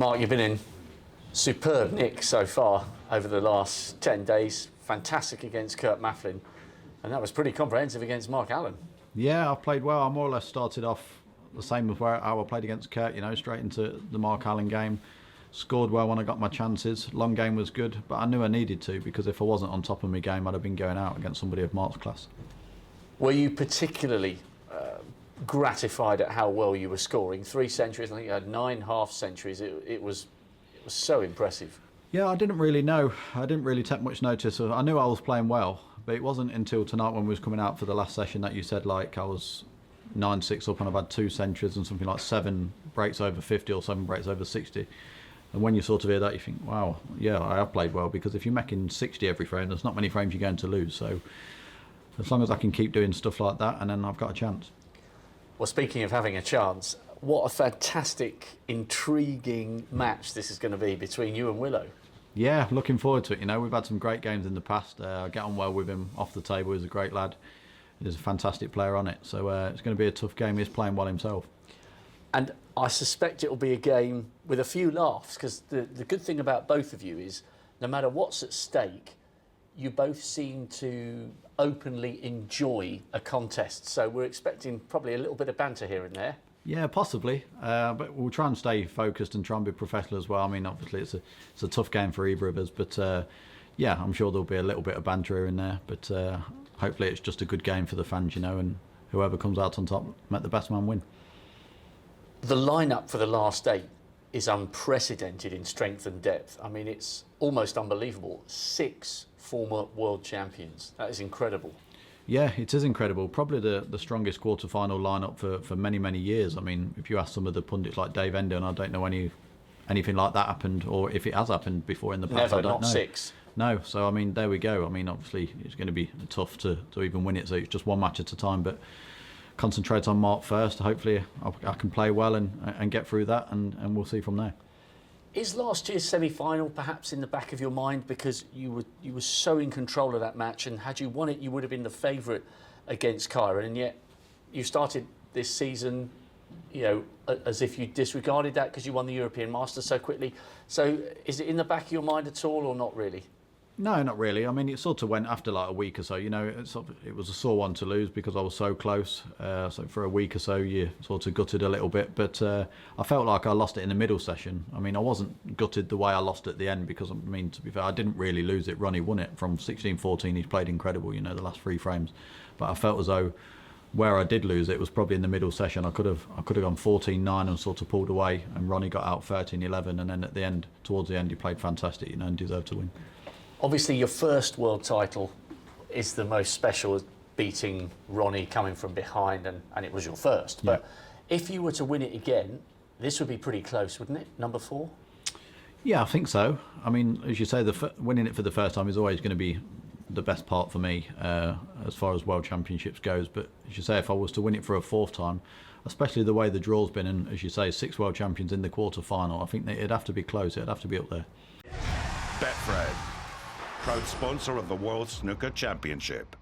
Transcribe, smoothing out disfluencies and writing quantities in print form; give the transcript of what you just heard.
Mark, you've been in superb nick so far over the last 10 days. Fantastic against Kurt Mafflin, and that was pretty comprehensive against Mark Allen. Yeah, I've played well. I more or less started off the same as how I played against Kurt, straight into the Mark Allen game. Scored well when I got my chances. Long game was good, but I knew I needed to, because if I wasn't on top of my game, I'd have been going out against somebody of Mark's class. Were you particularly gratified at how well you were scoring? 3 centuries, I think you had 9 half centuries. It was so impressive. Yeah, I didn't really know. I didn't really take much notice. I knew I was playing well, but it wasn't until tonight when we was coming out for the last session that you said like I was 9-6 up and I've had 2 centuries and something like 7 breaks over 50 or 7 breaks over 60. And when you sort of hear that, you think, wow, yeah, I have played well, because if you're making 60 every frame, there's not many frames you're going to lose. So as long as I can keep doing stuff like that, and then I've got a chance. Well, speaking of having a chance, what a fantastic, intriguing match this is going to be between you and Willow. Yeah, looking forward to it. We've had some great games in the past. I get on well with him off the table. He's a great lad. He's a fantastic player on it. So it's going to be a tough game. He's playing well himself. And I suspect it will be a game with a few laughs, because the good thing about both of you is no matter what's at stake, you both seem to openly enjoy a contest. So we're expecting probably a little bit of banter here and there. Yeah, possibly. But we'll try and stay focused and try and be professional as well. I mean, obviously it's a tough game for either of us. But yeah, I'm sure there'll be a little bit of banter here and there. But hopefully it's just a good game for the fans, and whoever comes out on top, let the best man win. The lineup for the last 8 is unprecedented in strength and depth. I mean, it's almost unbelievable. 6 former world champions. That is incredible. Yeah, it is incredible. Probably the strongest quarter-final lineup for many, many years. I mean, if you ask some of the pundits like Dave Ender, and I don't know anything like that happened, or if it has happened before in the past. Never, I don't not know. 6. No, so I mean, there we go. I mean, obviously it's going to be tough to even win it, so it's just one match at a time. But concentrate on Mark first. Hopefully I can play well and get through that, and we'll see from there. Is last year's semi-final perhaps in the back of your mind, because you were so in control of that match, and had you won it you would have been the favourite against Kyra, and yet you started this season as if you disregarded that because you won the European Masters so quickly. So is it in the back of your mind at all, or not really? No, not really. I mean, it sort of went after like a week or so. It was a sore one to lose because I was so close. So for a week or so, you sort of gutted a little bit. But I felt like I lost it in the middle session. I mean, I wasn't gutted the way I lost at the end, because, I mean, to be fair, I didn't really lose it. Ronnie won it from 16-14. He's played incredible, the last 3 frames. But I felt as though where I did lose it was probably in the middle session. I could have gone 14-9 and sort of pulled away, and Ronnie got out 13-11. And then at the end, towards the end, he played fantastic, and deserved to win. Obviously, your first world title is the most special, beating Ronnie coming from behind, and it was your first. Yeah. But if you were to win it again, this would be pretty close, wouldn't it? Number 4? Yeah, I think so. I mean, as you say, winning it for the first time is always going to be the best part for me as far as World Championships goes. But as you say, if I was to win it for a 4th time, especially the way the draw's been, and as you say, 6 World Champions in the quarter-final, I think that it'd have to be close. It'd have to be up there. Betfred, proud sponsor of the World Snooker Championship.